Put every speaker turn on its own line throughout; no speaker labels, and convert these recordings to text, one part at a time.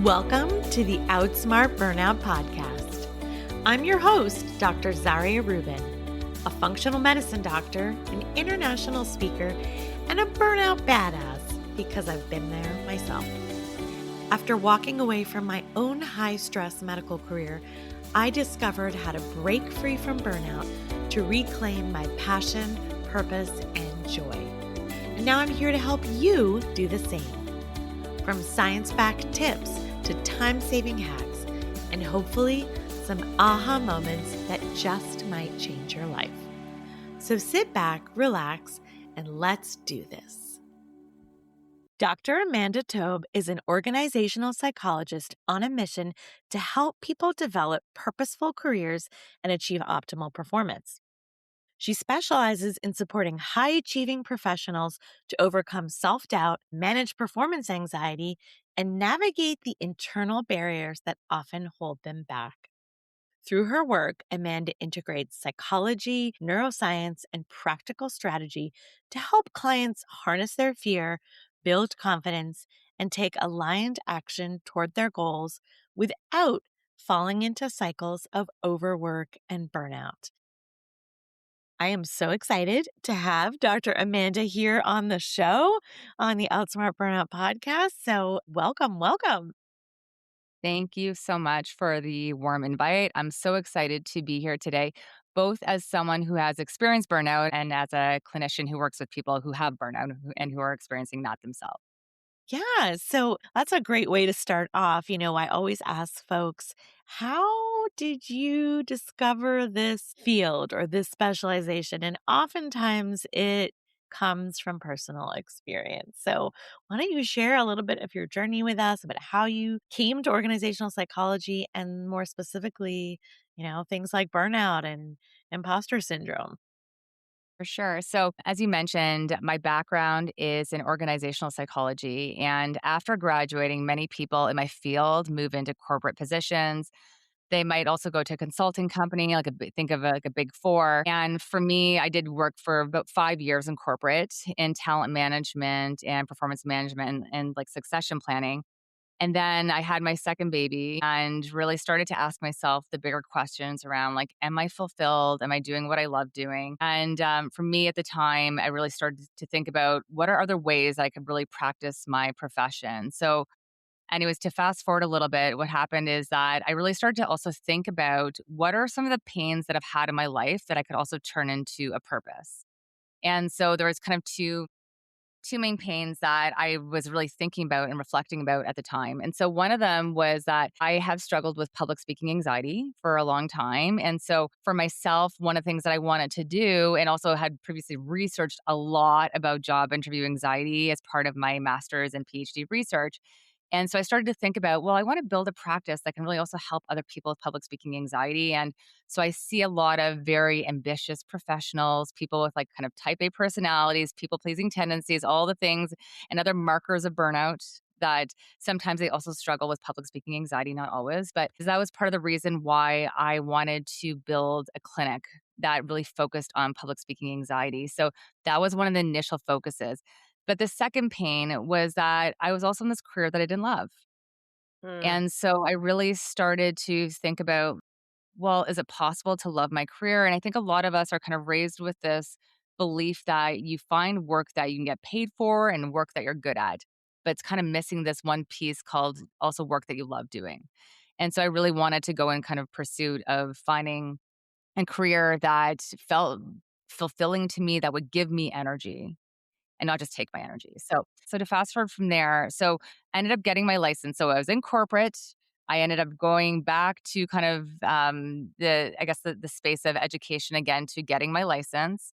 Welcome to the Outsmart Burnout Podcast. I'm your host, Dr. Zarya Rubin, a functional medicine doctor, an international speaker, and a burnout badass because I've been there myself. After walking away from my own high-stress medical career, I discovered how to break free from burnout to reclaim my passion, purpose, and joy. And now I'm here to help you do the same. From science-backed tips to time-saving hacks, and hopefully some aha moments that just might change your life. So sit back, relax, and let's do this. Dr. Amanda Tobe is an organizational psychologist on a mission to help people develop purposeful careers and achieve optimal performance. She specializes in supporting high-achieving professionals to overcome self-doubt, manage performance anxiety, and navigate the internal barriers that often hold them back. Through her work, Amanda integrates psychology, neuroscience, and practical strategy to help clients harness their fear, build confidence, and take aligned action toward their goals without falling into cycles of overwork and burnout. I am so excited to have Dr. Amanda here on the show on the Outsmart Burnout podcast. So welcome.
Thank you so much for the warm invite. I'm so excited to be here today, both as someone who has experienced burnout and as a clinician who works with people who have burnout and who are experiencing that themselves.
Yeah, so that's a great way to start off. I always ask folks, how did you discover this field or this specialization? And oftentimes it comes from personal experience. So, why don't you share a little bit of your journey with us about how you came to organizational psychology and more specifically, things like burnout and imposter syndrome?
For sure. So, as you mentioned, my background is in organizational psychology. And after graduating, many people in my field move into corporate positions. They might also go to a consulting company, think of like a big four. And for me, I did work for about 5 years in corporate in talent management and performance management and like succession planning. And then I had my second baby and really started to ask myself the bigger questions around like, am I fulfilled? Am I doing what I love doing? And for me at the time, I really started to think about what are other ways that I could really practice my profession. So, anyways, to fast forward a little bit, what happened is that I really started to also think about what are some of the pains that I've had in my life that I could also turn into a purpose. And so there was kind of two main pains that I was really thinking about and reflecting about at the time. And so one of them was that I have struggled with public speaking anxiety for a long time. And so for myself, one of the things that I wanted to do and also had previously researched a lot about job interview anxiety as part of my master's and PhD research. And so I started to think about, well, I want to build a practice that can really also help other people with public speaking anxiety. And so I see a lot of very ambitious professionals, people with like kind of type A personalities, people pleasing tendencies, all the things and other markers of burnout that sometimes they also struggle with public speaking anxiety, not always. But that was part of the reason why I wanted to build a clinic that really focused on public speaking anxiety. So that was one of the initial focuses. But the second pain was that I was also in this career that I didn't love.
Mm.
And so I really started to think about, well, is it possible to love my career? And I think a lot of us are kind of raised with this belief that you find work that you can get paid for and work that you're good at. But it's kind of missing this one piece called also work that you love doing. And so I really wanted to go in kind of pursuit of finding a career that felt fulfilling to me, that would give me energy and not just take my energy. So to fast forward from there, so I ended up getting my license. So I was in corporate. I ended up going back to kind of the space of education again to getting my license.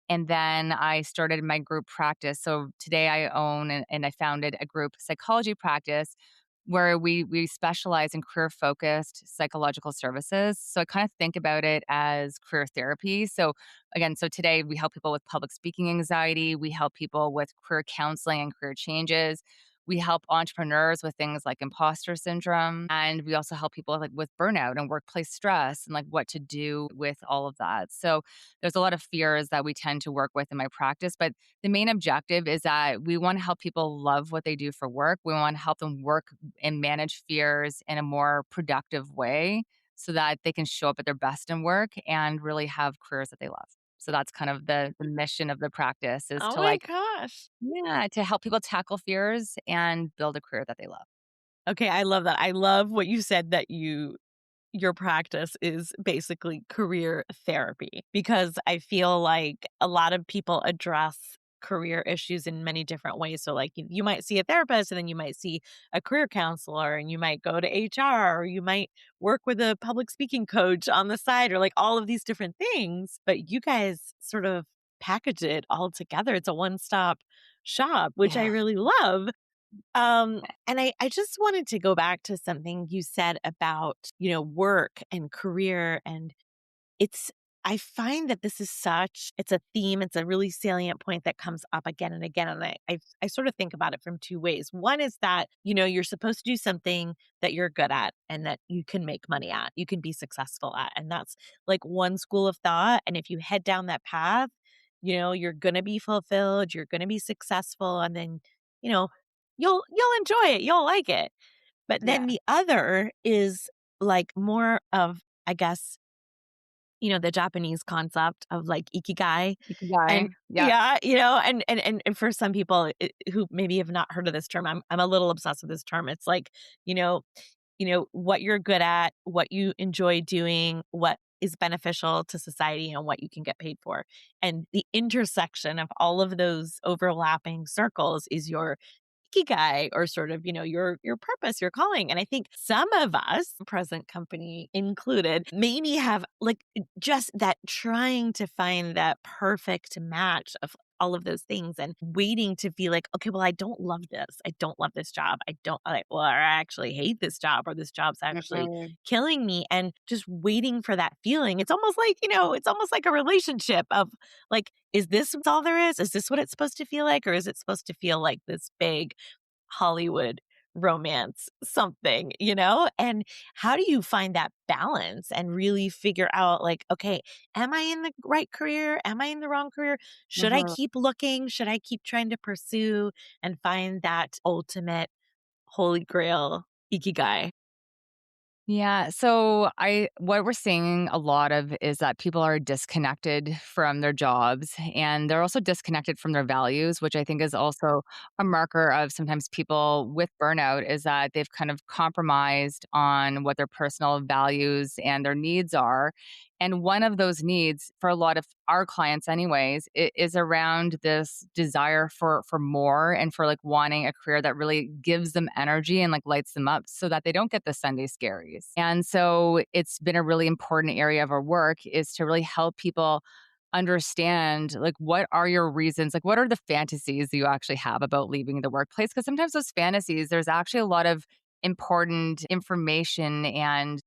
And then I started my group practice. So today I own and I founded a group psychology practice where we specialize in career focused psychological services. So I kind of think about it as career therapy. So again, so today we help people with public speaking anxiety, we help people with career counseling and career changes. We help entrepreneurs with things like imposter syndrome. And we also help people like with burnout and workplace stress and like what to do with all of that. So there's a lot of fears that we tend to work with in my practice. But the main objective is that we want to help people love what they do for work. We want to help them work and manage fears in a more productive way so that they can show up at their best in work and really have careers that they love. So that's kind of the mission of the practice is
Oh
to
my
like,
gosh.
yeah, to help people tackle fears and build a career that they love.
Okay, I love that. I love what you said that your practice is basically career therapy because I feel like a lot of people address career issues in many different ways. So, like, you might see a therapist and then you might see a career counselor and you might go to HR or you might work with a public speaking coach on the side or like all of these different things. But you guys sort of package it all together. It's a one stop shop, which I
Yeah.
really love. And I just wanted to go back to something you said about, work and career. And it's, I find that this is it's a theme. It's a really salient point that comes up again and again. And I sort of think about it from two ways. One is that, you're supposed to do something that you're good at and that you can make money at, you can be successful at. And that's like one school of thought. And if you head down that path, you're going to be fulfilled, you're going to be successful. And then, you know, you'll enjoy it, you'll like it. But then
Yeah.
the other is like more of, I guess, the Japanese concept of like Ikigai. And
Ikigai. Yeah.
yeah, and for some people who maybe have not heard of this term, I'm a little obsessed with this term. It's like, you know, what you're good at, what you enjoy doing, what is beneficial to society and what you can get paid for. And the intersection of all of those overlapping circles is your Ikigai or sort of, your purpose, your calling. And I think some of us, present company included, maybe have like just that trying to find that perfect match of all of those things and waiting to feel like, okay, well, I don't love this. I don't love this job. Or I actually hate this job or this job's actually
Mhm.
killing me. And just waiting for that feeling. It's almost like, it's almost like a relationship of like, is this all there is? Is this what it's supposed to feel like? Or is it supposed to feel like this big Hollywood romance something? And how do you find that balance and really figure out like, okay, am I in the right career? Am I in the wrong career? Should I
Mhm.
keep looking? Should I keep trying to pursue and find that ultimate holy grail ikigai?
Yeah. So what we're seeing a lot of is that people are disconnected from their jobs and they're also disconnected from their values, which I think is also a marker of sometimes people with burnout is that they've kind of compromised on what their personal values and their needs are. And one of those needs for a lot of our clients anyways is around this desire for more and for like wanting a career that really gives them energy and like lights them up so that they don't get the Sunday scaries. And so it's been a really important area of our work is to really help people understand like what are your reasons, like what are the fantasies that you actually have about leaving the workplace, because sometimes those fantasies there's actually a lot of important information and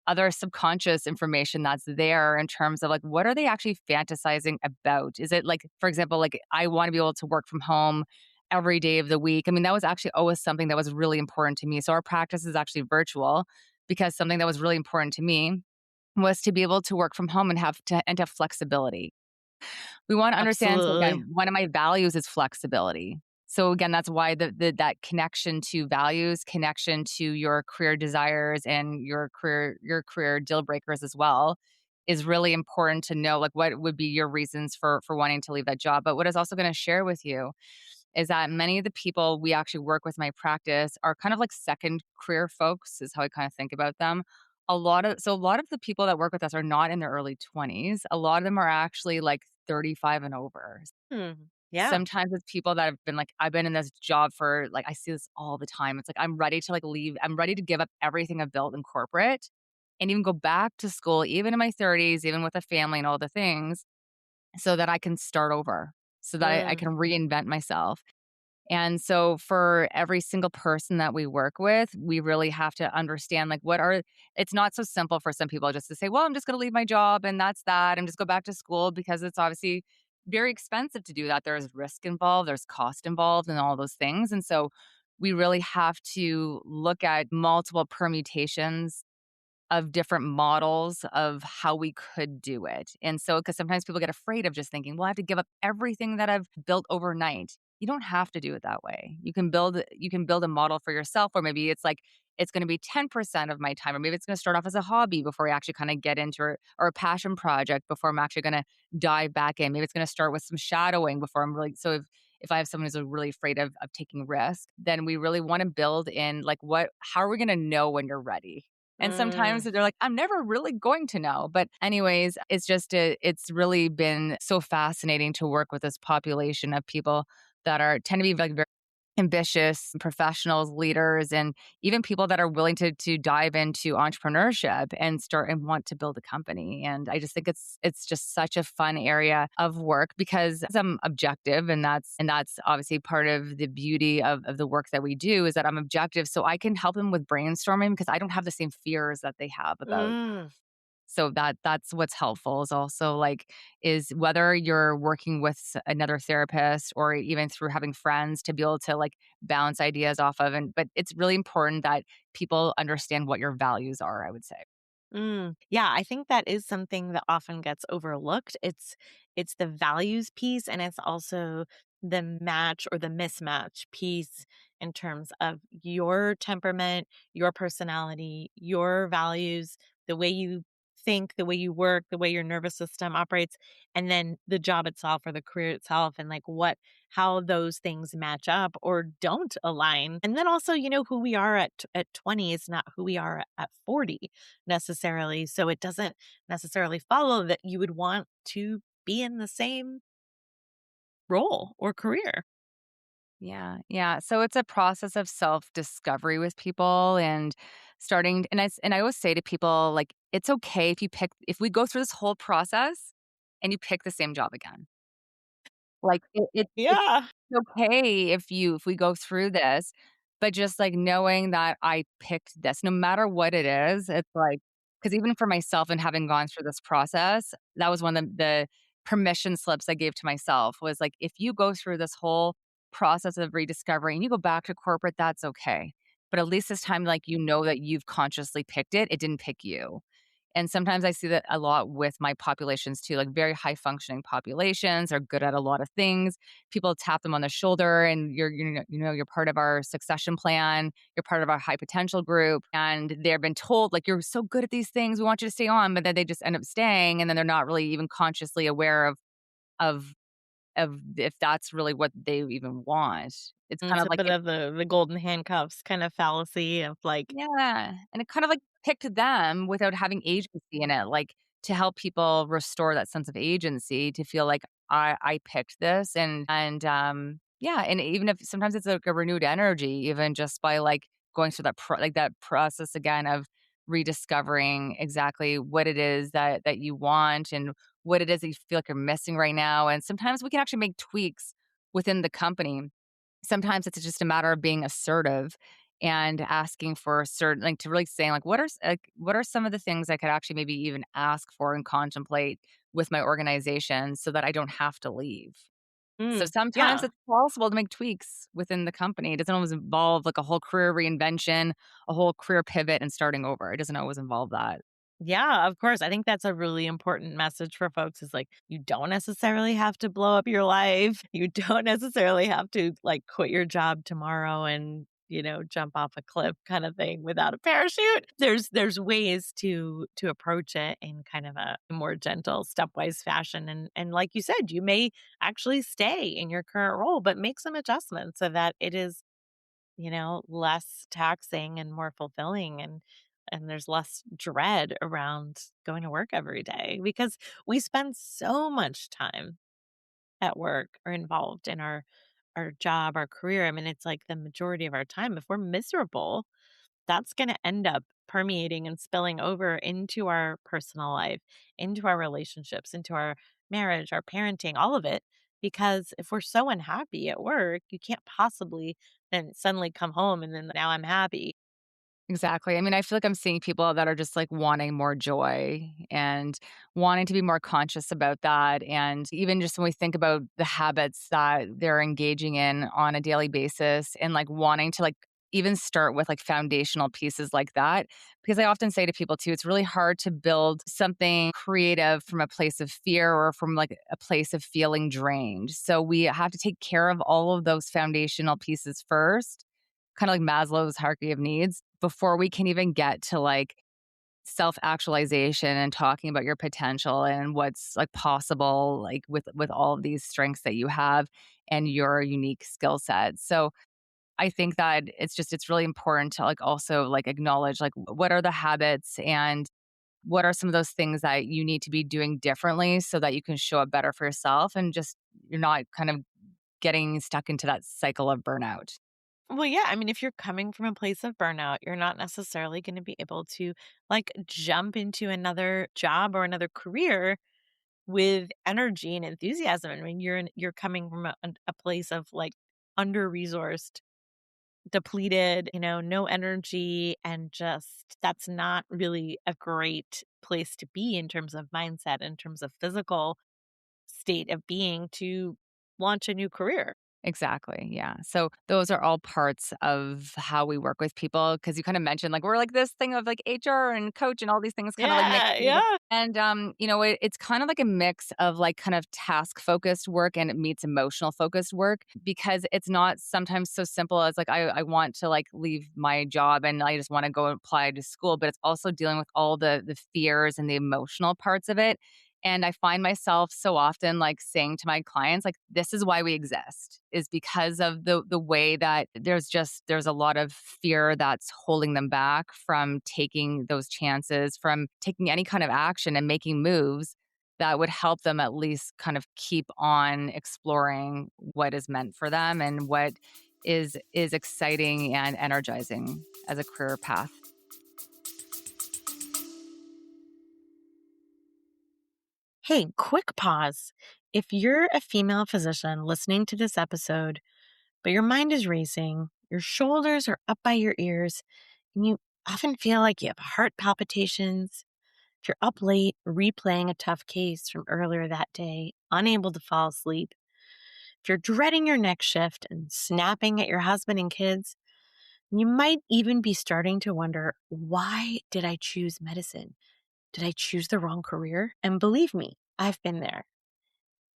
other subconscious information that's there in terms of like what are they actually fantasizing about. Is it like, for example, like I want to be able to work from home every day of the week. I mean, that was actually always something that was really important to me. So our practice is actually virtual because something that was really important to me was to be able to work from home and to have flexibility. We want to understand, so
Absolutely.
again, one of my values is flexibility. So again, that's why that connection to values, connection to your career desires and your career deal breakers as well is really important to know, like what would be your reasons for wanting to leave that job. But what I was also going to share with you is that many of the people we actually work with in my practice are kind of like second career folks, is how I kind of think about them. A lot of the people that work with us are not in their early 20s. A lot of them are actually like 35 and over.
Yeah.
Sometimes it's people that have been like, I've been in this job for like, I see this all the time. It's like, I'm ready to like leave. I'm ready to give up everything I've built in corporate and even go back to school, even in my 30s, even with a family and all the things, so that I can start over, so that I
Mm,
can reinvent myself. And so for every single person that we work with, we really have to understand like it's not so simple for some people just to say, well, I'm just going to leave my job and that's that and just go back to school, because it's obviously very expensive to do that. There's risk involved, there's cost involved and all those things. And so we really have to look at multiple permutations of different models of how we could do it. And so, because sometimes people get afraid of just thinking, well, I have to give up everything that I've built overnight. You don't have to do it that way. You can build a model for yourself, or maybe it's like it's going to be 10% of my time, or maybe it's going to start off as a hobby before I actually kind of get into it, or a passion project before I'm actually going to dive back in. Maybe it's going to start with some shadowing before I'm really so if I have someone who's really afraid of taking risk, then we really want to build in like how are we going to know when you're ready? And sometimes
Mm.
they're like, I'm never really going to know. But, anyways, it's really been so fascinating to work with this population of people that tend to be like very ambitious professionals, leaders, and even people that are willing to dive into entrepreneurship and start and want to build a company. And I just think it's just such a fun area of work because I'm objective, and that's obviously part of the beauty of the work that we do is that I'm objective, so I can help them with brainstorming because I don't have the same fears that they have about.
Mm.
So that's what's helpful is also like is whether you're working with another therapist or even through having friends to be able to like bounce ideas off of, and but it's really important that people understand what your values are, I would say.
Yeah, I think that is something that often gets overlooked. It's the values piece and it's also the match or the mismatch piece in terms of your temperament, your personality, your values, the way you think, the way you work, the way your nervous system operates, and then the job itself or the career itself and like how those things match up or don't align. And then also, who we are at 20 is not who we are at 40 necessarily. So it doesn't necessarily follow that you would want to be in the same role or career.
Yeah, yeah. So it's a process of self-discovery with people and starting and I always say to people like it's okay if we go through this whole process and you pick the same job again. Like it's
Yeah.
okay if we go through this, but just, like, knowing that I picked this, no matter what it is, it's like because even for myself and having gone through this process, that was one of the permission slips I gave to myself was, like, if you go through this whole process of rediscovery and you go back to corporate, that's okay. But at least this time, like, you know that you've consciously picked it, it didn't pick you. And sometimes I see that a lot with my populations too, like very high functioning populations are good at a lot of things. People tap them on the shoulder and you're part of our succession plan, you're part of our high potential group and they've been told like you're so good at these things, we want you to stay on, but then they just end up staying and then they're not really even consciously aware of of if that's really what they even want. It's kind
It's
of
a
like
bit of the golden handcuffs kind of fallacy of like,
yeah, and it kind of, like, picked them without having agency in it, like, to help people restore that sense of agency to feel like, I picked this," yeah, and even if sometimes it's, like, a renewed energy even just by, like, going through that process again of rediscovering exactly what it is that you want and what it is that you feel like you're missing right now, and sometimes we can actually make tweaks within the company. Sometimes it's just a matter of being assertive and asking for certain like, to really saying, like, what are some of the things I could actually maybe even ask for and contemplate with my organization so that I don't have to leave? So sometimes
yeah.
it's possible to make tweaks within the company. It doesn't always involve, like, a whole career reinvention, a whole career pivot, and starting over. It doesn't always involve that.
Yeah, of course. I think that's a really important message for folks is like, you don't necessarily have to blow up your life. You don't necessarily have to like quit your job tomorrow and, jump off a cliff kind of thing without a parachute. There's ways to approach it in kind of a more gentle, stepwise fashion. And like you said, you may actually stay in your current role, but make some adjustments so that it is less taxing and more fulfilling and there's less dread around going to work every day because we spend so much time at work or involved in our job, our career. I mean, it's like the majority of our time. If we're miserable, that's going to end up permeating and spilling over into our personal life, into our relationships, into our marriage, our parenting, all of it. Because if we're so unhappy at work, you can't possibly then suddenly come home and then now I'm happy.
Exactly. I mean, I feel like I'm seeing people that are just like wanting more joy and wanting to be more conscious about that. And even just when we think about the habits that they're engaging in on a daily basis and like wanting to like even start with like foundational pieces like that. Because I often say to people too, it's really hard to build something creative from a place of fear or from like a place of feeling drained. So we have to take care of all of those foundational pieces first, kind of like Maslow's hierarchy of needs, before we can even get to like self-actualization and talking about your potential and what's like possible like with all of these strengths that you have and your unique skill set. So I think that it's really important to like also like acknowledge like what are the habits and what are some of those things that you need to be doing differently so that you can show up better for yourself and just you're not kind of getting stuck into that cycle of burnout.
Well, yeah, I mean, if you're coming from a place of burnout, you're not necessarily going to be able to like jump into another job or another career with energy and enthusiasm. I mean, you're coming from a place of like under-resourced, depleted, no energy, and just that's not really a great place to be in terms of mindset, in terms of physical state of being to launch a new career.
Exactly. Yeah. So those are all parts of how we work with people because you kind of mentioned like we're like this thing of like HR and coach and all these things kind of like mixed
Yeah,
together.
yeah.
And it's kind of like a mix of like kind of task focused work and it meets emotional focused work because it's not sometimes so simple as like I want to like leave my job and I just want to go apply to school, but it's also dealing with all the fears and the emotional parts of it. And I find myself so often like saying to my clients, like, this is why we exist, is because of the way that there's a lot of fear that's holding them back from taking those chances, from taking any kind of action and making moves that would help them at least kind of keep on exploring what is meant for them and what is exciting and energizing as a career path.
Hey, quick pause. If you're a female physician listening to this episode, but your mind is racing, your shoulders are up by your ears, and you often feel like you have heart palpitations, if you're up late replaying a tough case from earlier that day, unable to fall asleep, if you're dreading your next shift and snapping at your husband and kids, you might even be starting to wonder, why did I choose medicine? Did I choose the wrong career? And believe me, I've been there.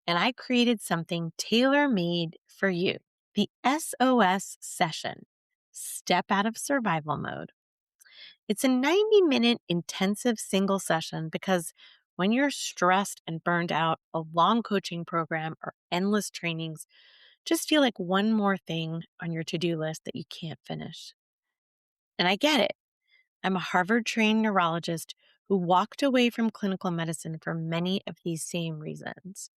And I created something tailor made for you, the SOS session, Step Out of Survival Mode. It's a 90-minute intensive single session because when you're stressed and burned out, a long coaching program or endless trainings just feel like one more thing on your to do list that you can't finish. And I get it. I'm a Harvard trained neurologist who walked away from clinical medicine for many of these same reasons.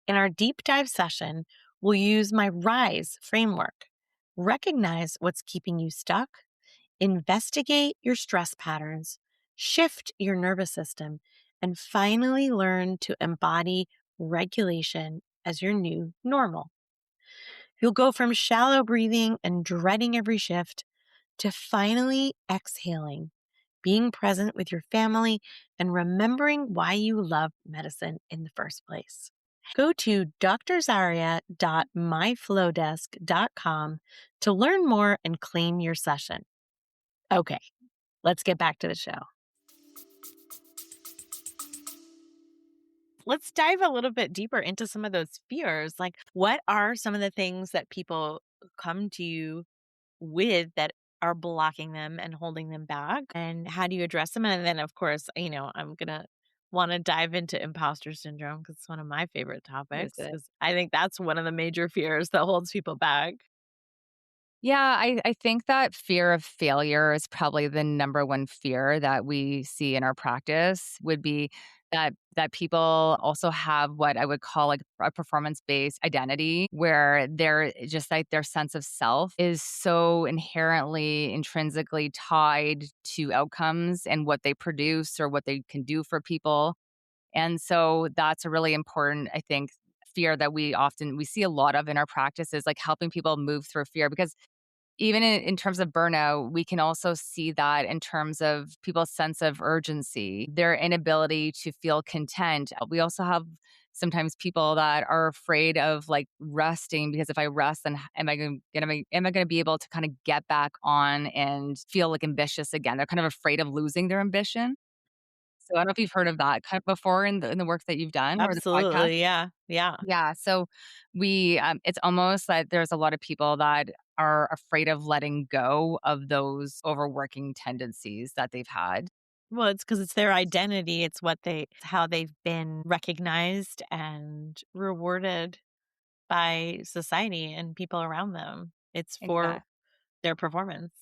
In our deep dive session, we'll use my RISE framework. Recognize what's keeping you stuck, investigate your stress patterns, shift your nervous system, and finally learn to embody regulation as your new normal. You'll go from shallow breathing and dreading every shift to finally exhaling, being present with your family, and remembering why you love medicine in the first place. Go to drzarya.myflowdesk.com to learn more and claim your session. Okay, let's get back to the show. Let's dive a little bit deeper into some of those fears. Like, what are some of the things that people come to you with that are blocking them and holding them back? And how do you address them? And then, of course, I'm going to want to dive into imposter syndrome because it's one of my favorite
What is
topics
it?
because I think that's one of the major fears that holds people back.
Yeah, I think that fear of failure is probably the number one fear that we see in our practice would be that people also have what I would call like a performance-based identity where they're just like their sense of self is so inherently intrinsically tied to outcomes and what they produce or what they can do for people. And so that's a really important, I think, fear that we see a lot of in our practice is like helping people move through fear because even in terms of burnout, we can also see that in terms of people's sense of urgency, their inability to feel content. We also have sometimes people that are afraid of like resting because if I rest, then am I going to be able to kind of get back on and feel like ambitious again? They're kind of afraid of losing their ambition. So I don't know if you've heard of that kind of before in the work that you've done or the podcast.
Absolutely. Yeah. Yeah.
Yeah, so it's almost that there's a lot of people that are afraid of letting go of those overworking tendencies that they've had.
Well, it's because it's their identity. It's it's how they've been recognized and rewarded by society and people around them. It's for
Exact
their performance.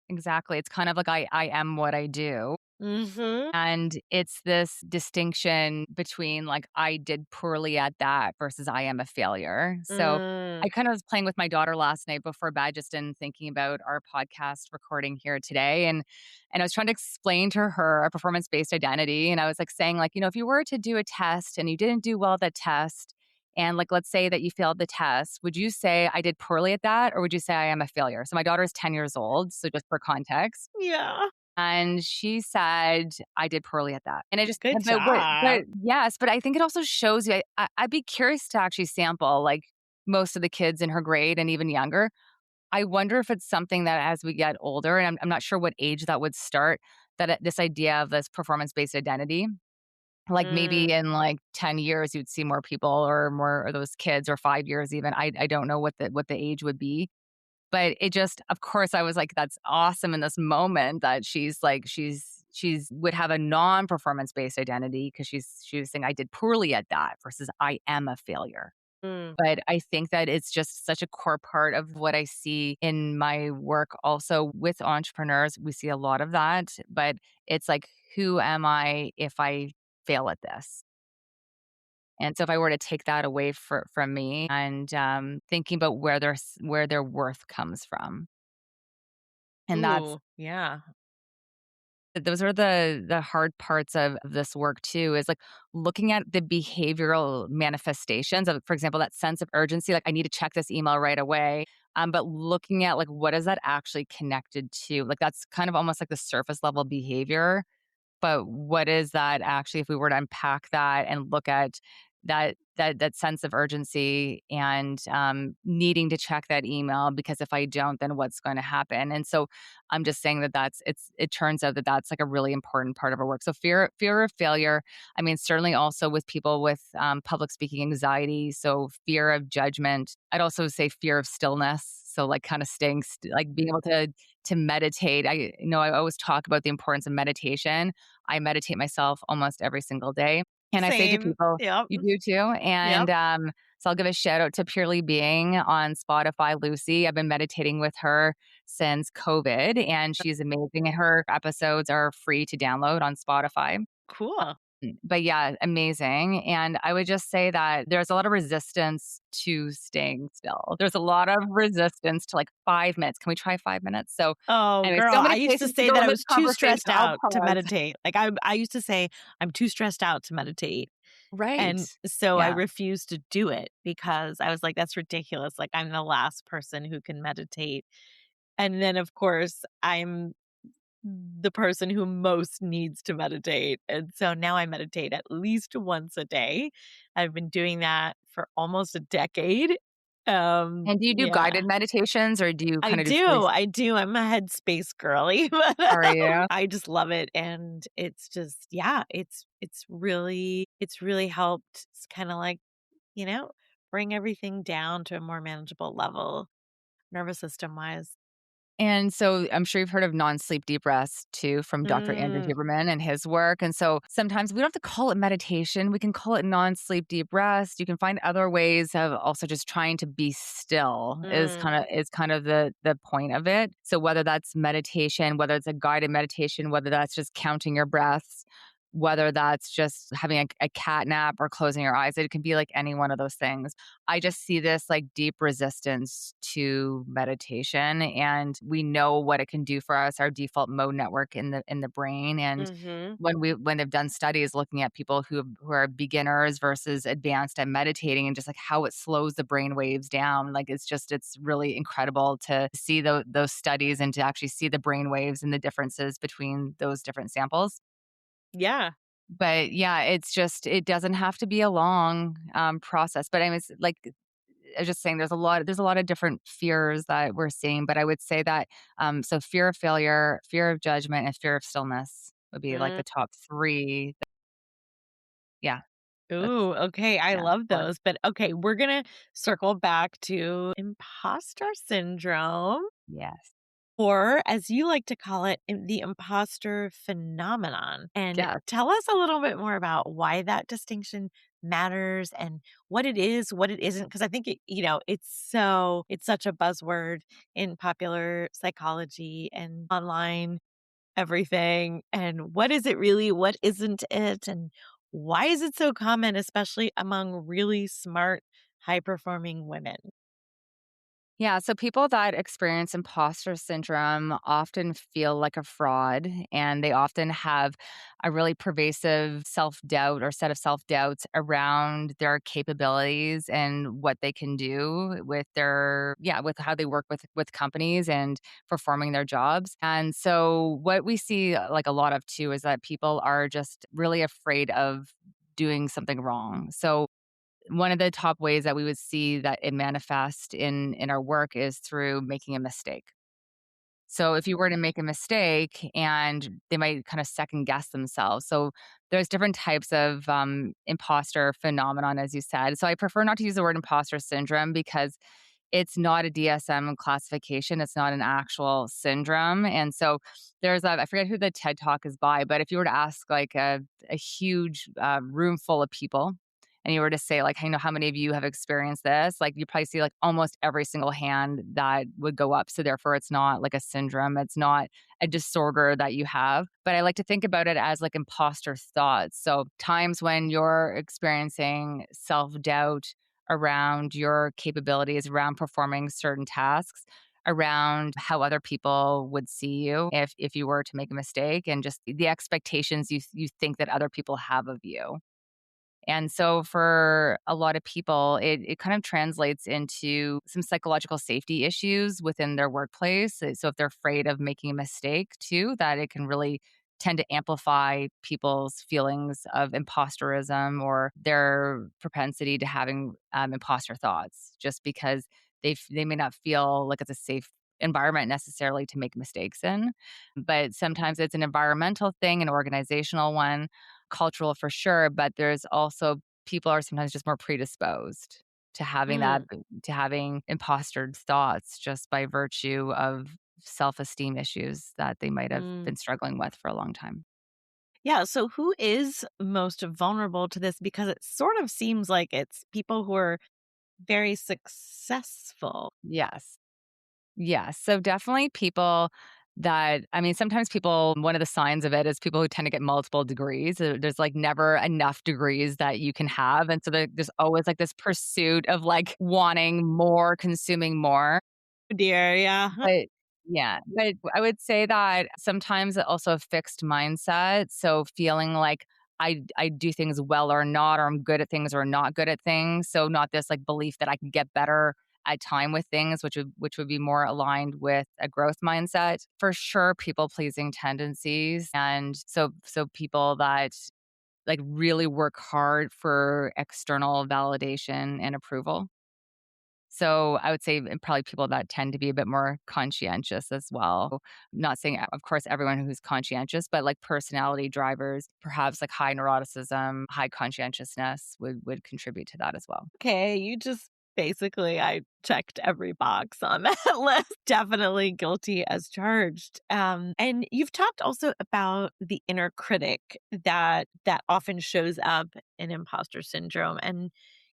exactly. It's kind of like I am what I do.
Mhm.
And it's this distinction between like, I did poorly at that versus I am a failure. So
Mm.
I kind of was playing with my daughter last night before bed, just in thinking about our podcast recording here today. And I was trying to explain to her a performance-based identity. And I was like saying, like, if you were to do a test and you didn't do well at that test, and like let's say that you failed the test, would you say I did poorly at that? Or would you say I am a failure? So my daughter is 10 years old. So just for context.
Yeah.
And she said, "I did poorly at that." And I just
Good
but
job.
yes, but I think it also shows you I'd be curious to actually sample, like, most of the kids in her grade and even younger. I wonder if it's something that as we get older, and I'm not sure what age that would start, that this idea of this performance-based identity, like, maybe
Mm.
in, like, 10 years, you'd see more people or more of those kids or 5 years even. I don't know what the age would be, but it just of course, I was like, "That's awesome in this moment that she's like she's would have a non-performance-based identity because she was saying, 'I did poorly at that,' versus 'I am a failure.'"
Mm.
But I think that it's just such a core part of what I see in my work also with entrepreneurs. We see a lot of that, but it's like, "Who am I if I fail at this?" And so if I were to take that away from me and, thinking about where their worth comes from, and that's
Ooh, yeah.
those are the hard parts of this work too, is, like, looking at the behavioral manifestations of, for example, that sense of urgency, like, "I need to check this email right away," but looking at, like, what is that actually connected to? Like, that's kind of almost like the surface level behavior, but what is that actually if we were to unpack that and look at that sense of urgency and, needing to check that email because if I don't, then what's going to happen? And so I'm just saying that it turns out that that's like a really important part of our work. So fear of failure. I mean, certainly also with people with, public speaking anxiety. So fear of judgment. I'd also say fear of stillness. So like kind of like being able to meditate. I always talk about the importance of meditation. I meditate myself almost every single day. And I say to
Same.
people,
Yep.
"You do too?"
Yep.
And, so I'll give a shout out to Purely Being on Spotify, Lucy. I've been meditating with her since COVID, and she's amazing, and her episodes are free to download on Spotify.
Cool.
But yeah, amazing, and I would just say that there's a lot of resistance to staying still. There's a lot of resistance to, like, 5 minutes. "Can we try 5 minutes?" So,
Oh,
anyway,
girl,
so
I
many
used to
places to
say
go
that
in
I
this
was too
conversation.
stressed
I'll
out to
pause.
meditate. Like, I used to say, "I'm too stressed out to meditate."
Right.
And so I
Yeah.
refused to do it because I was like, "That's ridiculous. Like, I'm the last person who can meditate." And then, of course, I'm the person who most needs to meditate. And so now I meditate at least once a day. I've been doing that for almost a decade.
And do you do
Yeah.
guided meditations or do you
I
kinda just
do,
really
I do. I'm a headspace girly, but,
are you?
I just love it, and it's just yeah, it's really helped kinda like, you know, bring everything down to a more manageable level, nervous system-wise.
And so I'm sure you've heard of non-sleep deep rest too from Dr. Andrew
Mm,
Huberman and his work. And so sometimes we don't have to call it meditation. We can call it non-sleep deep rest. You can find other ways of also just trying to be still
mm,
is kind of the point of it. So whether that's meditation, whether it's a guided meditation, whether that's just counting your breaths, whether that's just having a cat nap or closing your eyes. It can be like any one of those things. I just see this like deep resistance to meditation, and we know what it can do for us, our default mode network in the brain. And
Mhm.
when they've done studies looking at people who are beginners versus advanced at meditating and just like how it slows the brain waves down, like it's really incredible to see those studies and to actually see the brain waves and the differences between those different samples.
Yeah.
But yeah, it doesn't have to be a long, process, but I was like, I was just saying there's a lot of different fears that we're seeing, but I would say that, so fear of failure, fear of judgment, and fear of stillness would be like
Mm.
the top 3. Yeah, that's
Ooh, okay, I
yeah,
love
or
those, but okay, we're gonna circle back to imposter syndrome,
yes,
or as you like to call it, the imposter phenomenon. And
yes.
tell us a little bit more about why that distinction matters and what it is, what it isn't. Because I think it's such a buzzword in popular psychology and online everything. And what is it really? What isn't it? And why is it so common, especially among really smart, high performing women?
Yeah, so people that experience imposter syndrome often feel like a fraud, and they often have a really pervasive self doubt or set of self doubts around their capabilities and what they can do with with how they work with companies and performing their jobs. And so, what we see like a lot of too is that people are just really afraid of doing something wrong. So one of the top ways that we would see that it manifest in our work is through making a mistake. So if you were to make a mistake and they might kind of second guess themselves. So there's different types of imposter phenomenon, as you said. So I prefer not to use the word imposter syndrome because it's not a DSM classification. It's not an actual syndrome. And so I forget who the TED talk is by, but if you were to ask like a huge room full of people, and you were to say like, how many of you have experienced this? Like you probably see like almost every single hand that would go up. So therefore it's not like a syndrome. It's not a disorder that you have. But I like to think about it as like imposter thoughts. So times when you're experiencing self-doubt around your capabilities, around performing certain tasks, around how other people would see you if you were to make a mistake, and just the expectations you think that other people have of you. And so for a lot of people, it kind of translates into some psychological safety issues within their workplace. So if they're afraid of making a mistake too, that it can really tend to amplify people's feelings of imposterism or their propensity to having imposter thoughts, just because they may not feel like it's a safe environment necessarily to make mistakes in. But sometimes it's an environmental thing, an organizational one, cultural for sure, but there's also people are sometimes just more predisposed to having that,
Mm,
to having impostered thoughts just by virtue of self-esteem issues that they might have
mm.
been struggling with for a long time.
Yeah. So, who is most vulnerable to this? Because it sort of seems like it's people who are very successful.
Yes. Yes. So definitely people that, I mean, sometimes people, one of the signs of it is people who tend to get multiple degrees. There's like never enough degrees that you can have. And so there's always like this pursuit of like wanting more, consuming more.
Oh, dear. Yeah.
But yeah, but I would say that sometimes also a fixed mindset. So feeling like I do things well or not, or I'm good at things or not good at things. So not this like belief that I can get better at time with things, which would be more aligned with a growth mindset. For sure, people pleasing tendencies. And so people that like really work hard for external validation and approval. So I would say probably people that tend to be a bit more conscientious as well. Not saying, of course, everyone who's conscientious, but like personality drivers, perhaps like high neuroticism, high conscientiousness would contribute to that as well.
Okay. You just basically, I checked every box on that list. Definitely guilty as charged. And you've talked also about the inner critic that often shows up in imposter syndrome. And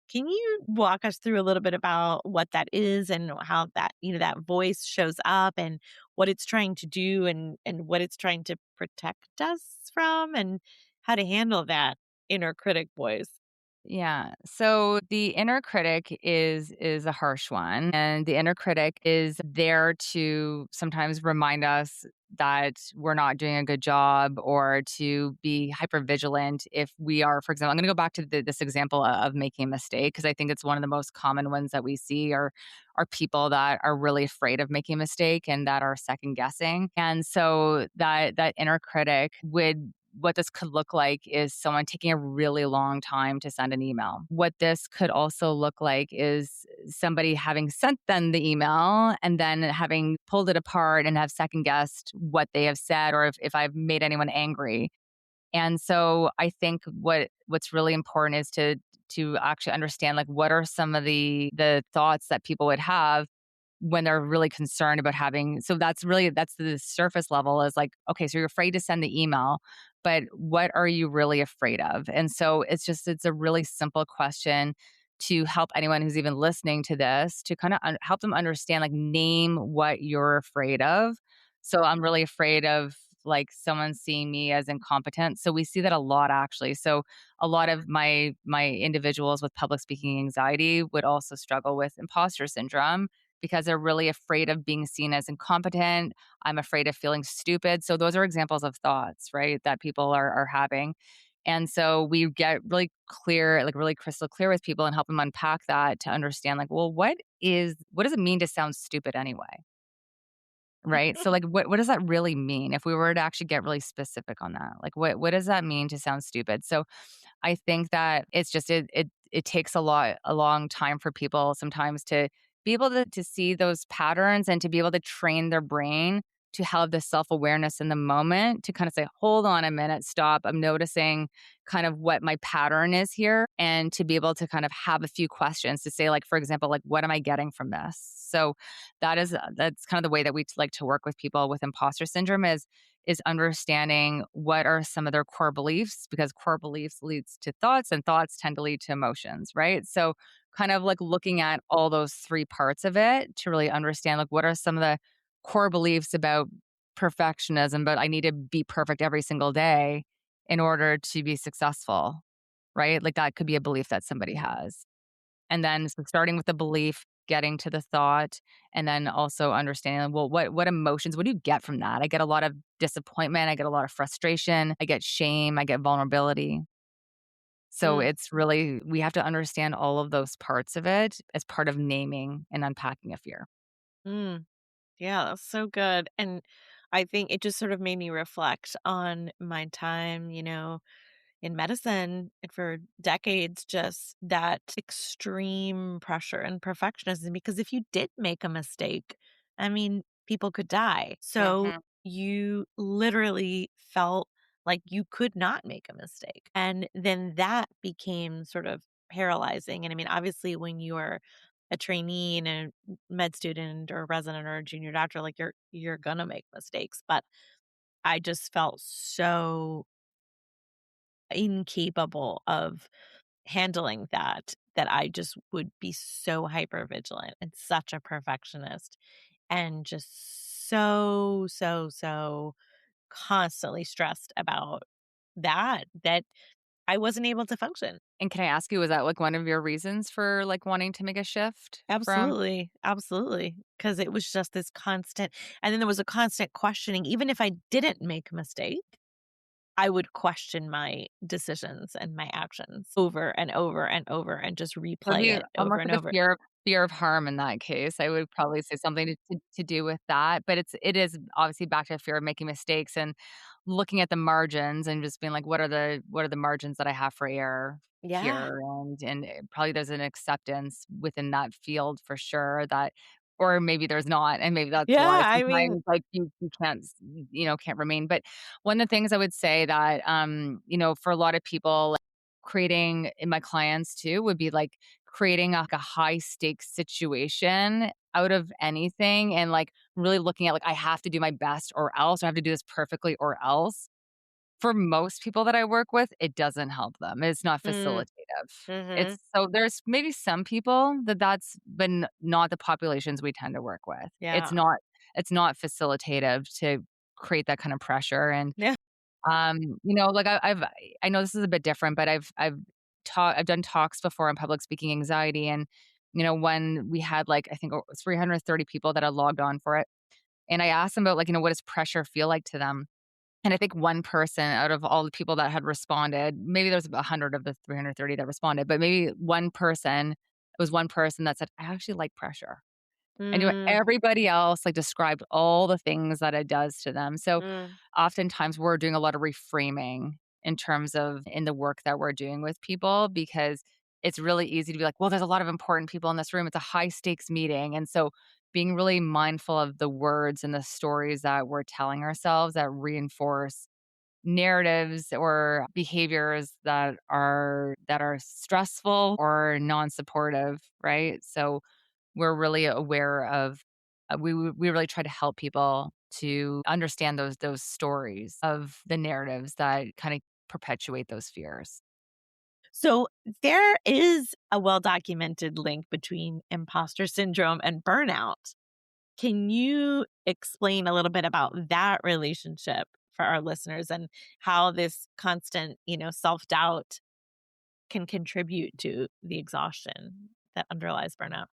can you walk us through a little bit about what that is and how that voice shows up and what it's trying to do and what it's trying to protect us from and how to handle that inner critic voice.
Yeah. So the inner critic is a harsh one, and the inner critic is there to sometimes remind us that we're not doing a good job, or to be hyper vigilant if we are. For example, I'm going to go back to this example of making a mistake, because I think it's one of the most common ones that we see are people that are really afraid of making a mistake and that are second guessing. And so that inner critic would, what this could look like is someone taking a really long time to send an email. What this could also look like is somebody having sent them the email and then having pulled it apart and have second guessed what they have said, or if I've made anyone angry. And so I think what's really important is to actually understand, like, what are some of the thoughts that people would have when they're really concerned about having. So that's the surface level, is like, okay, so you're afraid to send the email, but what are you really afraid of? And so it's a really simple question to help anyone who's even listening to this, to kind of help them understand, like, name what you're afraid of. So I'm really afraid of, like, someone seeing me as incompetent. So we see that a lot, actually. So a lot of my individuals with public speaking anxiety would also struggle with imposter syndrome, because they're really afraid of being seen as incompetent. I'm afraid of feeling stupid. So those are examples of thoughts, right, that people are having. And so we get really clear, like really crystal clear with people, and help them unpack that to understand, like, well, what does it mean to sound stupid anyway? Right? So, like, what does that really mean if we were to actually get really specific on that? Like, what does that mean to sound stupid? So I think that it's just it takes a long time for people sometimes to be able to see those patterns, and to be able to train their brain to have the self-awareness in the moment, to kind of say, hold on a minute, stop. I'm noticing kind of what my pattern is here, and to be able to kind of have a few questions to say, like, for example, like, what am I getting from this? So that's kind of the way that we like to work with people with imposter syndrome, is understanding what are some of their core beliefs, because core beliefs leads to thoughts, and thoughts tend to lead to emotions, right? So kind of like looking at all those three parts of it to really understand, like, what are some of the core beliefs about perfectionism, but I need to be perfect every single day in order to be successful, right? Like, that could be a belief that somebody has. And then, so starting with the belief, getting to the thought, and then also understanding, well, what emotions, what do you get from that? I get a lot of disappointment, I get a lot of frustration, I get shame, I get vulnerability. So
Mm,
it's really, we have to understand all of those parts of it as part of naming and unpacking a fear.
mm. Yeah, that's so good. And I think it just sort of made me reflect on my time, in medicine for decades, just that extreme pressure and perfectionism. Because if you did make a mistake, I mean, people could die. So
Mhm.
you literally felt like you could not make a mistake. And then that became sort of paralyzing. And I mean, obviously, when you are a trainee and a med student or a resident or a junior doctor, like you're gonna make mistakes. But I just felt so incapable of handling that I just would be so hyper vigilant and such a perfectionist and just so constantly stressed about that I wasn't able to function.
And can I ask you, was that like one of your reasons for like wanting to make a shift from?
Absolutely, absolutely, because it was just this constant, and then there was a constant questioning. Even if I didn't make a mistake, I would question my decisions and my actions over and over and over and just
So it'd
replay
be
it over
almost
and
like a
over.
fear of harm in that case. I would probably say something to do with that, but it is obviously back to fear of making mistakes, and looking at the margins and just being like, what are the margins that I have for error
Yeah.
here? And probably there's an acceptance within that field for sure, that, or maybe there's not, and maybe that's
Yeah,
why
I mean
sometimes, like, you can't can't remain. But one of the things I would say that, for a lot of people, creating in my clients too, would be like creating like a high stakes situation out of anything, and like really looking at, like, I have to do my best or else, or I have to do this perfectly or else. For most people that I work with, it doesn't help them. It's not
mm,
facilitative.
mhm,
It's so there's maybe some people that's been not the populations we tend to work with.
yeah.
It's not facilitative to create that kind of pressure. And
Yeah.
Like I know this is a bit different, but I've done talks before on public speaking anxiety, and when we had like I think it was 330 people that had logged on for it, and I asked them about like what does pressure feel like to them, and I think one person out of all the people that had responded, maybe there was about 100 of the 330 that responded, but maybe it was one person that said, I actually like pressure. I knew
Mm,
everybody else, like, described all the things that it does to them. So,
mm,
oftentimes, we're doing a lot of reframing in terms of in the work that we're doing with people because it's really easy to be like, "Well, there's a lot of important people in this room. It's a high stakes meeting." And so being really mindful of the words and the stories that we're telling ourselves that reinforce narratives or behaviors that are stressful or non-supportive, right? So we're really aware of we really try to help people to understand those stories of the narratives that kind of perpetuate those fears.
So there is a well documented link between imposter syndrome and burnout. Can you explain a little bit about that relationship for our listeners and how this constant, self doubt can contribute to the exhaustion that underlies burnout?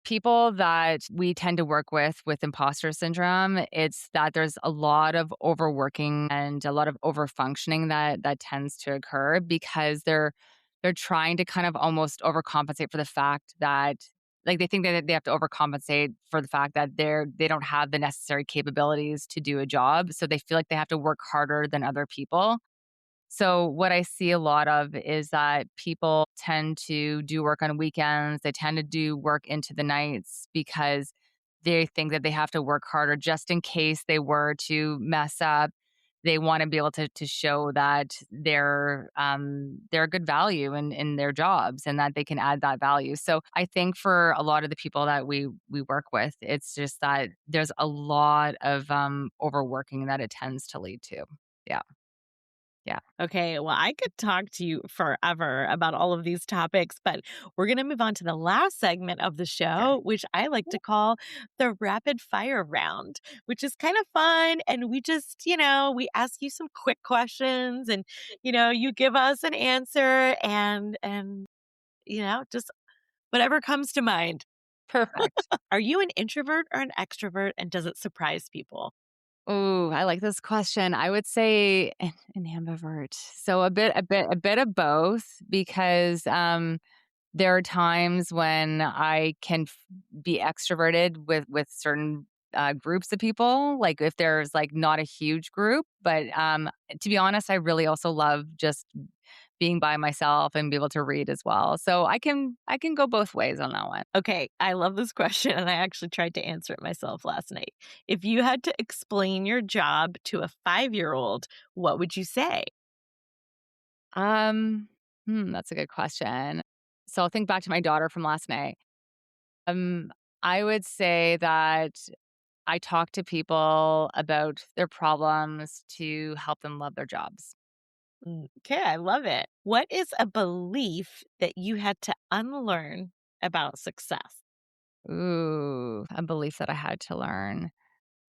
People that we tend to work with imposter syndrome, it's that there's a lot of overworking and a lot of overfunctioning that tends to occur because they're trying to kind of almost overcompensate for the fact that like they think that they have to overcompensate for the fact that they don't have the necessary capabilities to do a job. So they feel like they have to work harder than other people. So what I see a lot of is that people tend to do work on weekends. They tend to do work into the nights because they think that they have to work harder just in case they were to mess up. They want to be able to show that they're a good value in their jobs and that they can add that value. So I think for a lot of the people that we work with, it's just that there's a lot of overworking that it tends to lead to. Yeah. Yeah.
Okay, well, I could talk to you forever about all of these topics, but we're going to move on to the last segment of the
Okay.
show, which I like to call the rapid fire round, which is kind of fun. And we just, we ask you some quick questions and, you give us an answer and just whatever comes to mind.
Perfect.
Are you an introvert or an extrovert? And does it surprise people?
Ooh, I like this question. I would say an ambivert. So a bit of both because there are times when I can be extroverted with certain groups of people, like if there's like not a huge group. But to be honest, I really also love just being by myself and be able to read as well. So I can go both ways on that one.
Okay, I love this question, and I actually tried to answer it myself last night. If you had to explain your job to a 5-year-old, what would you say?
Um, that's a good question. So I'll think back to my daughter from last night. Um, I would say that I talk to people about their problems to help them love their jobs.
Okay, I love it. What is a belief that you had to unlearn about success?
Ooh, a belief that I had to learn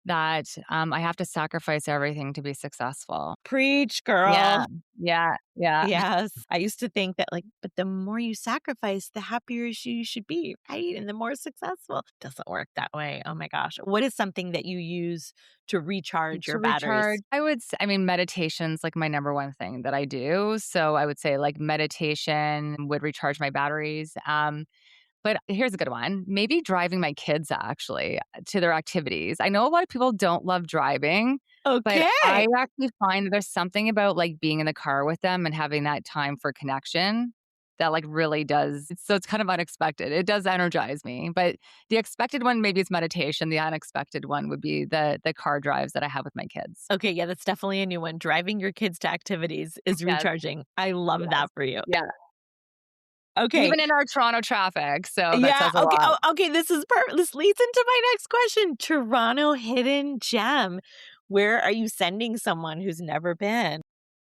that I have to sacrifice everything to be successful.
Preach,
Yeah,
girl.
yeah, yeah.
Yes. I used to think that, but the more you sacrifice, the happier you should be, right? And the more successful. Doesn't work that way. Oh my gosh. What is something that you use to recharge
To
your
recharge,
batteries?
I mean, meditation's like my number one thing that I do. So I would say like meditation would recharge my batteries. But here's a good one. Maybe driving my kids actually to their activities. I know a lot of people don't love driving, but
Okay.
I actually find that there's something about like being in the car with them and having that time for connection that like really does. So it's kind of unexpected. It does energize me. But the expected one maybe is meditation. The unexpected one would be the car drives that I have with my kids.
Okay, yeah, that's definitely a new one. Driving your kids to activities is
Yes,
recharging. I love
yes.
that for you.
Yeah.
Okay.
Even in our Toronto traffic. So that
Yeah,
says a
okay.
lot.
Oh, okay, this is perfect. This leads into my next question. Toronto hidden gem. Where are you sending someone who's never been?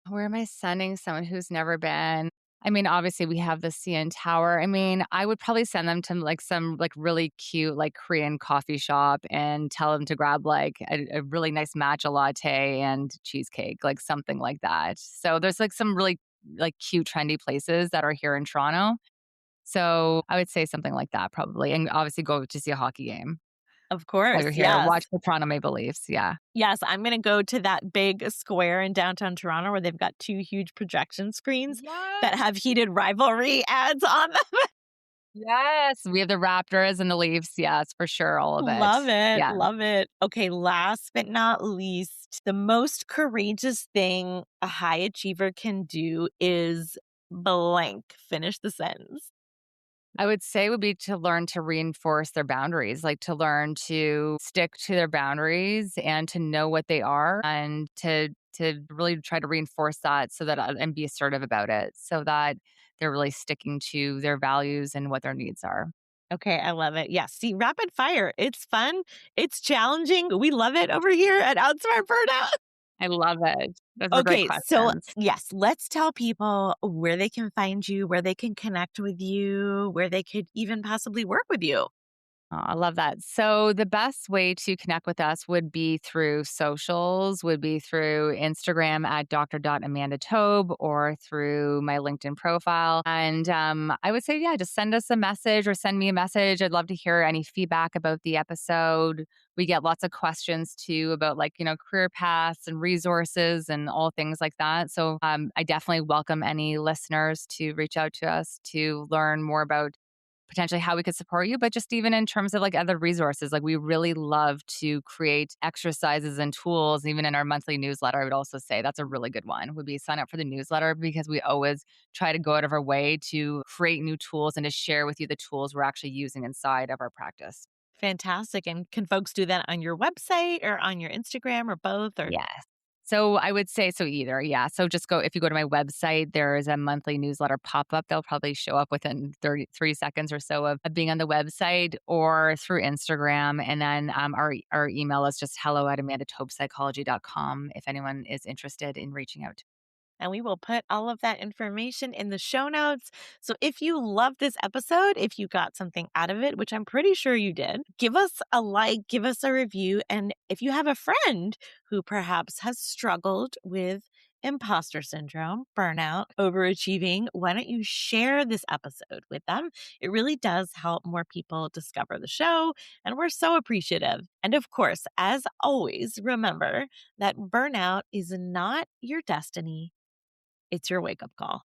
Where am I sending someone who's never been? I mean, obviously we have the CN Tower. I mean, I would probably send them to like some like really cute like Korean coffee shop and tell them to grab like a really nice matcha latte and cheesecake, like something like that. So there's like some really like cute trendy places that are here in Toronto. So I would say something like that probably. And obviously go to see a hockey game
Of
while
course,
you're here.
yes.
Watch the Toronto Maple Leafs. Yeah.
Yes, I'm gonna go to that big square in downtown Toronto where they've got 2 huge projection screens that
Yes.
have heated rivalry ads on them.
Yes. We have the Raptors and the Leafs. Yes, for sure. All of it.
Love it,
Yeah.
love it. Okay, last but not least, the most courageous thing a high achiever can do is blank. Finish the sentence.
I would say would be to learn to reinforce their boundaries, like to learn to stick to their boundaries and to know what they are and to really try to reinforce that so that and be assertive about it so that they're really sticking to their values and what their needs are.
Okay, I love it. Yeah, see, rapid fire. It's fun. It's challenging. We love it over here at Outsmart Burnout.
I love it. Those were great
Okay, so
questions.
yes, let's tell people where they can find you, where they can connect with you, where they could even possibly work with you.
Oh, I love that. So the best way to connect with us would be through socials, would be through Instagram at Amanda Tobe or through my LinkedIn profile. And I would say, yeah, just send us a message or send me a message. I'd love to hear any feedback about the episode. We get lots of questions too about like, career paths and resources and all things like that. So I definitely welcome any listeners to reach out to us to learn more about potentially how we could support you, but just even in terms of like other resources, like we really love to create exercises and tools. Even in our monthly newsletter, I would also say that's a really good one would be sign up for the newsletter because we always try to go out of our way to create new tools and to share with you the tools we're actually using inside of our practice.
Fantastic. And can folks do that on your website or on your Instagram or both? Or
Yes. So I would say so either. Yeah. So just go if you go to my website, there is a monthly newsletter pop up. They'll probably show up within 33 seconds or so of being on the website or through Instagram. And then our email is just hello at amandatobepsychology.com if anyone is interested in reaching out.
and we will put all of that information in the show notes. So if you love this episode, if you got something out of it, which I'm pretty sure you did, give us a like, give us a review. And if you have a friend who perhaps has struggled with imposter syndrome, burnout, overachieving, why don't you share this episode with them? It really does help more people discover the show, and we're so appreciative. And of course, as always, remember that burnout is not your destiny. It's your wake up call.